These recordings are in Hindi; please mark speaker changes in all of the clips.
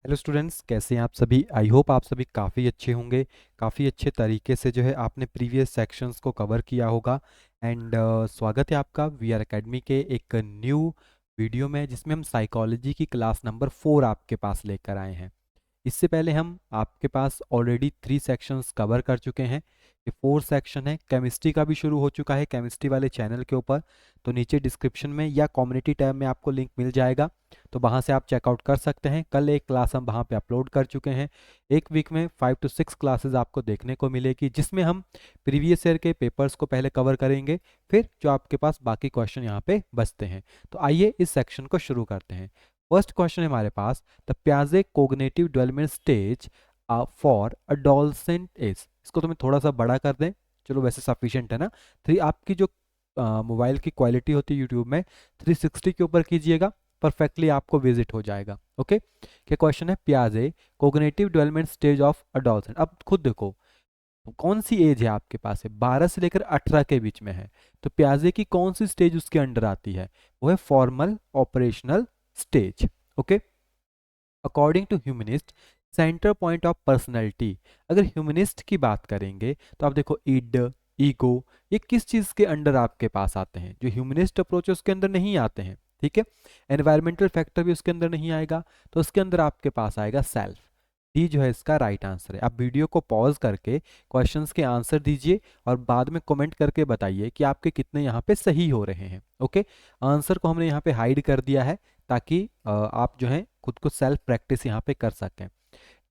Speaker 1: हेलो स्टूडेंट्स, कैसे हैं आप सभी। आई होप आप सभी काफ़ी अच्छे होंगे। काफ़ी अच्छे तरीके से जो है आपने प्रीवियस सेक्शंस को कवर किया होगा। एंड स्वागत है आपका वी आर एकेडमी के एक न्यू वीडियो में, जिसमें हम साइकोलॉजी की क्लास नंबर 4 आपके पास लेकर आए हैं। इससे पहले हम आपके पास ऑलरेडी 3 सेक्शंस कवर कर चुके हैं। ये 4 सेक्शन है। केमिस्ट्री का भी शुरू हो चुका है केमिस्ट्री वाले चैनल के ऊपर। तो नीचे डिस्क्रिप्शन में या कम्युनिटी टैब में आपको लिंक मिल जाएगा, तो वहाँ से आप चेकआउट कर सकते हैं। कल एक क्लास हम वहाँ पे अपलोड कर चुके हैं। एक वीक में 5 to 6 क्लासेस आपको देखने को मिलेगी, जिसमें हम प्रीवियस ईयर के पेपर्स को पहले कवर करेंगे, फिर जो आपके पास बाकी क्वेश्चन यहाँ पे बचते हैं। तो आइए इस सेक्शन को शुरू करते हैं। फर्स्ट क्वेश्चन है हमारे पास, द पियाजे cognitive development stage for adolescent is. इसको तुम्हें थोड़ा सा बड़ा कर दें, चलो वैसे सफिशिएंट है ना। थ्री आपकी जो मोबाइल की क्वालिटी होती है यूट्यूब में 360 के ऊपर कीजिएगा, परफेक्टली आपको विजिट हो जाएगा। ओके, क्या क्वेश्चन है, पियाजे cognitive development stage of adolescent. अब खुद देखो कौन सी एज है आपके पास है, 12 से लेकर 18 के बीच में है। तो प्याजे की कौन सी स्टेज उसके अंडर आती है, वो है formal operational stage. Okay, according to humanist centre point of personality. अगर ह्यूमनिस्ट की बात करेंगे तो आप देखो इड, ईगो, ये किस चीज के अंडर आपके पास आते हैं। जो ह्यूमनिस्ट अप्रोच है उसके अंदर नहीं आते हैं, ठीक है। एनवायरमेंटल फैक्टर भी उसके अंदर नहीं आएगा, तो उसके अंदर आपके पास आएगा सेल्फ। डी जो है इसका राइट आंसर है। आप वीडियो को पॉज करके क्वेश्चंस के आंसर दीजिए और बाद में कमेंट करके बताइए कि आपके कितने यहाँ पे सही हो रहे हैं। ओके, आंसर को हमने यहाँ पे हाइड कर दिया है ताकि आप जो है खुद को सेल्फ प्रैक्टिस यहाँ पे कर सकें।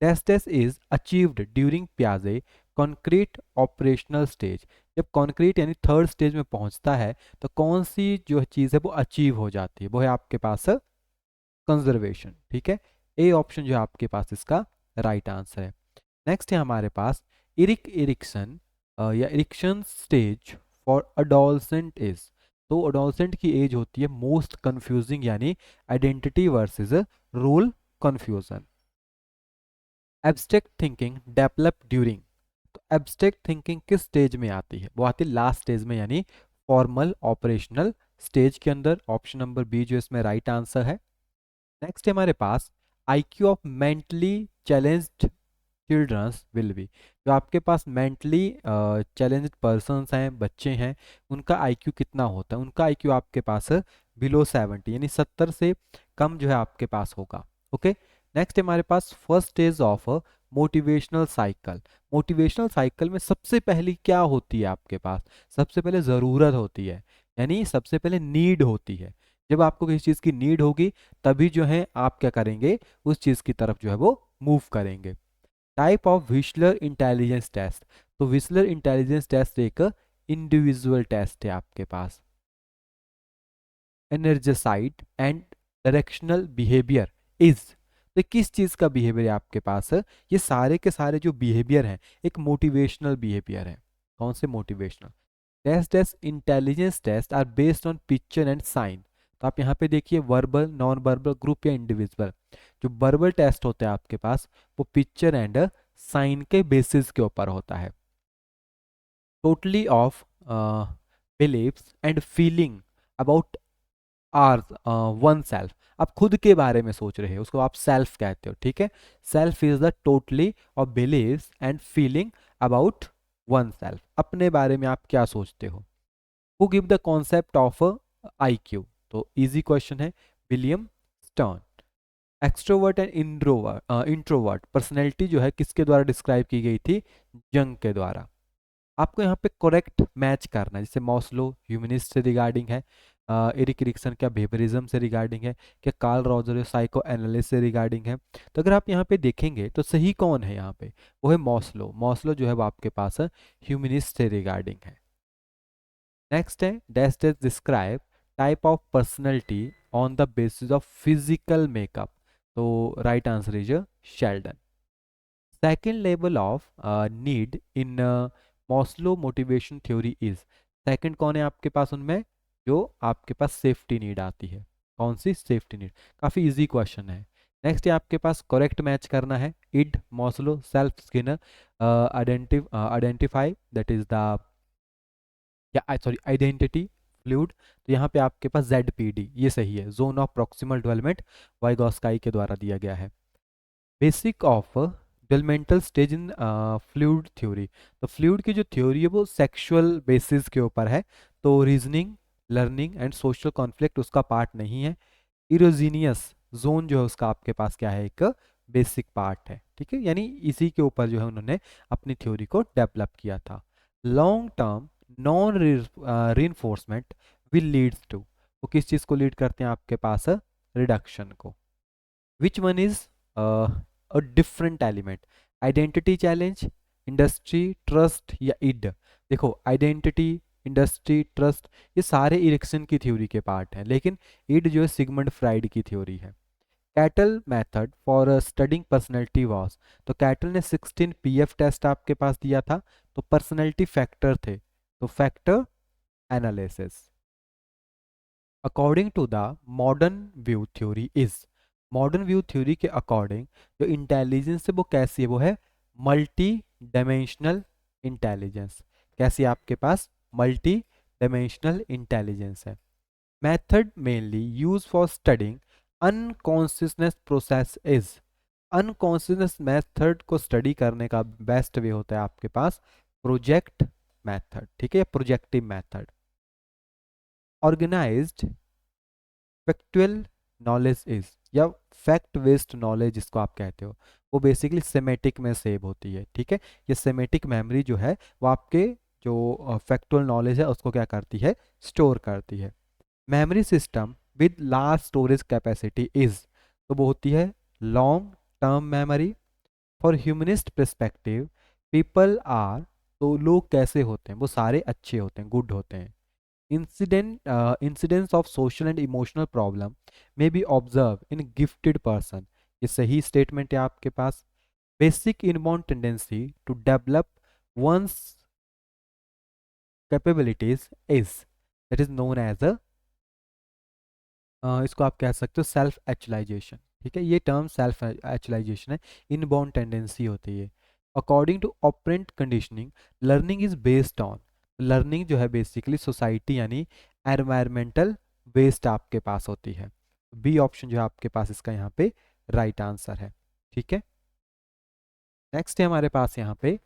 Speaker 1: टेस्ट इज अचीव्ड ड्यूरिंग प्याजे कॉन्क्रीट ऑपरेशनल स्टेज। जब कॉन्क्रीट यानी थर्ड स्टेज में पहुंचता है तो कौन सी जो चीज़ है वो अचीव हो जाती है, वो है आपके पास कंजर्वेशन। ठीक है, ए ऑप्शन जो है आपके पास इसका राइट आंसर है। नेक्स्ट है हमारे पास इरिक्शन या Erikson stage for adolescent is. तो अडोलसेंट की एज होती है मोस्ट कंफ्यूजिंग, यानी identity versus role confusion. Abstract thinking develop during. तो एब्स्ट्रैक्ट थिंकिंग किस स्टेज में आती है, वो आती है लास्ट स्टेज में, यानी फॉर्मल ऑपरेशनल स्टेज के अंदर। ऑप्शन नंबर बी जो इसमें राइट आंसर है। नेक्स्ट है हमारे पास IQ of mentally challenged childrens will be. जो आपके पास मेंटली चैलेंज्ड पर्सन्स हैं, बच्चे हैं, उनका आईक्यू कितना होता है। उनका आईक्यू आपके पास बिलो 70, यानी 70 से कम जो है आपके पास होगा। ओके, नेक्स्ट हमारे पास first stage of motivational cycle. Motivational cycle में सबसे पहली क्या होती है आपके पास, सबसे पहले ज़रूरत होती है, यानी सबसे पहले नीड होती है। जब आपको किसी चीज़ की नीड होगी तभी जो है आप क्या करेंगे, उस चीज़ की तरफ जो है वो मूव करेंगे। Type of Wechsler intelligence test. तो विस्लर इंटेलिजेंस टेस्ट एक इंडिविजुअल टेस्ट है आपके पास। Energised and directional behaviour is. तो किस चीज का बिहेवियर है आपके पास, ये सारे के सारे जो बिहेवियर हैं एक मोटिवेशनल बिहेवियर है। कौन से motivational test intelligence test are based on picture and sign. तो आप यहाँ पे देखिए वर्बल, नॉन वर्बल, ग्रुप या इंडिविजुअल। जो वर्बल टेस्ट होते हैं आपके पास वो पिक्चर एंड साइन के बेसिस के ऊपर होता है। Totally of believes and feeling about our one self. आप खुद के बारे में सोच रहे हो, उसको आप सेल्फ कहते हो, ठीक है। Self is the totally of believes and feeling about one self. अपने बारे में आप क्या सोचते हो। Who give the concept of IQ. तो इजी क्वेश्चन है, William Stern. Extrovert and introvert personality जो है किसके द्वारा डिस्क्राइब की गई थी, जंग के द्वारा। आपको यहाँ पे करेक्ट मैच करना है, जैसे मॉस्लो ह्यूमनिस्ट से रिगार्डिंग है, एरिक एरिक्सन क्या बेबरिज्म से रिगार्डिंग है, क्या कार्ल रॉजर साइको एनालिसिस से रिगार्डिंग है। तो अगर आप यहाँ पे देखेंगे तो सही कौन है यहाँ पे, वो है मॉस्लो। मॉस्लो जो है वो आपके पास ह्यूमनिस्ट से रिगार्डिंग है। नेक्स्ट है डेस्ट describe type of personality on the basis of physical makeup. तो right answer is Sheldon. Second level of need in Maslow motivation theory is. Second कौन है आपके पास उनमें, जो आपके पास सेफ्टी नीड आती है। कौन सी सेफ्टी नीड, काफी इजी क्वेश्चन है। नेक्स्ट है आपके पास करेक्ट मैच करना है, id, Maslow, self, Skinner, identify that is the, या सॉरी आइडेंटिटी, फ्लूइड। तो यहाँ पे आपके पास ZPD ये सही है, zone of proximal development Vygotsky के द्वारा दिया गया है। Basic of developmental stage in fluid theory. तो फ्लूइड की जो थ्योरी है वो सेक्सुअल बेसिस के ऊपर है, तो reasoning, learning and social conflict उसका पार्ट नहीं है। इरोजीनियस जोन जो है उसका आपके पास क्या है, एक बेसिक पार्ट है, ठीक है, यानी इसी के ऊपर जो है उन्होंने अपनी थ्योरी को डेवलप किया था। Long term non reinforcement will leads to, वो किस चीज़ को लीड करते हैं आपके पास, रिडक्शन को। Which one is a different element, identity challenge, industry, trust या इड। देखो आइडेंटिटी, इंडस्ट्री, ट्रस्ट, ये सारे इरिक्सन की थ्योरी के पार्ट हैं, लेकिन इड जो है सिगमंड फ्राइड की थ्योरी है। Cattle method for studying personality was, तो कैटल ने 16 पीएफ टेस्ट आपके पास दिया था, तो पर्सनैलिटी फैक्टर थे, तो factor analysis. According to the modern view theory is, modern view theory के अकॉर्डिंग जो इंटेलिजेंस है वो कैसी है, वो है मल्टी डायमेंशनल इंटेलिजेंस। कैसी है आपके पास, मल्टी डायमेंशनल इंटेलिजेंस है। Method mainly use for studying unconsciousness process is, unconsciousness method को स्टडी करने का बेस्ट वे होता है आपके पास प्रोजेक्ट मेथड, ठीक है, projective method. Organized factual knowledge is, या फैक्ट बेस्ड नॉलेज जिसको आप कहते हो, वो बेसिकली सेमेटिक में सेव होती है, ठीक है। ये सेमेटिक मेमोरी जो है वो आपके जो फैक्चुअल नॉलेज है उसको क्या करती है, स्टोर करती है। Memory system with large storage capacity is, तो वो होती है long term memory. For humanist perspective people are, तो लोग कैसे होते हैं, वो सारे अच्छे होते हैं, गुड होते हैं। Incidence of social and emotional problem may be observed in gifted person, ये सही स्टेटमेंट है आपके पास। Basic inborn tendency to develop one's capabilities is, that is known as a, इसको आप कह सकते हो सेल्फ एक्चुलाइजेशन, ठीक है, ये टर्म सेल्फ एक्चुलाइजेशन है, इनबॉर्न टेंडेंसी होती है। According to operant conditioning learning is based on, learning जो है बेसिकली सोसाइटी यानी एनवायरमेंटल बेस्ड आपके पास होती है। बी ऑप्शन जो है आपके पास इसका यहाँ पे राइट आंसर है, ठीक है। नेक्स्ट है हमारे पास यहाँ पे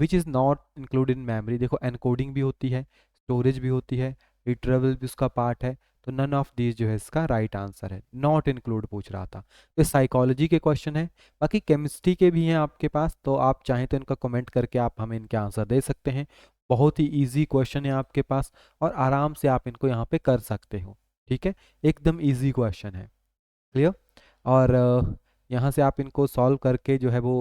Speaker 1: which is not included in memory. देखो एनकोडिंग भी होती है, स्टोरेज भी होती है, रिट्रीवल भी उसका पार्ट है, तो नन ऑफ दीज जो है इसका राइट आंसर है, नॉट इंक्लूड पूछ रहा था। तो साइकोलॉजी के क्वेश्चन है, बाकी केमिस्ट्री के भी हैं आपके पास, तो आप चाहें तो इनका कमेंट करके आप हमें इनके आंसर दे सकते हैं। बहुत ही ईजी क्वेश्चन है आपके पास और आराम से आप इनको यहाँ पे कर सकते हो, ठीक है, एकदम ईजी क्वेश्चन है, क्लियर। और यहाँ से आप इनको सॉल्व करके जो है वो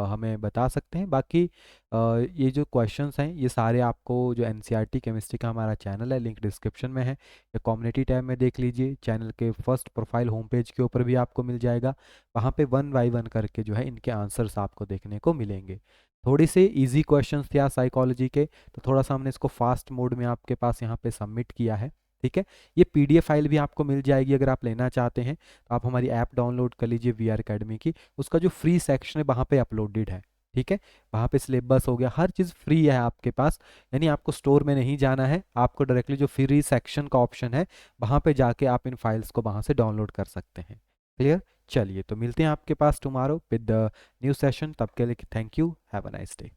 Speaker 1: हमें बता सकते हैं। बाकी ये जो क्वेश्चंस हैं ये सारे आपको जो एनसीईआरटी केमिस्ट्री का हमारा चैनल है, लिंक डिस्क्रिप्शन में है, या कम्युनिटी टैब में देख लीजिए, चैनल के फर्स्ट प्रोफाइल होम पेज के ऊपर भी आपको मिल जाएगा। वहाँ पे 1 बाय 1 करके जो है इनके आंसर्स आपको देखने को मिलेंगे। थोड़ी से इजी क्वेश्चंस थे साइकोलॉजी के, तो थोड़ा सा हमने इसको फास्ट मोड में आपके पास यहाँ पे सबमिट किया है, ठीक है। ये पीडीएफ फाइल भी आपको मिल जाएगी अगर आप लेना चाहते हैं, तो आप हमारी ऐप डाउनलोड कर लीजिए वी आर अकेडमी की, उसका जो फ्री सेक्शन है वहाँ पे अपलोडेड है, ठीक है। वहाँ पे सिलेबस हो गया, हर चीज़ फ्री है आपके पास, यानी आपको स्टोर में नहीं जाना है, आपको डायरेक्टली जो फ्री सेक्शन का ऑप्शन है वहाँ पे जाके आप इन फाइल्स को वहाँ से डाउनलोड कर सकते हैं, क्लियर। चलिए तो मिलते हैं आपके पास tomorrow with the new session, तब के लिए thank you, have a nice day.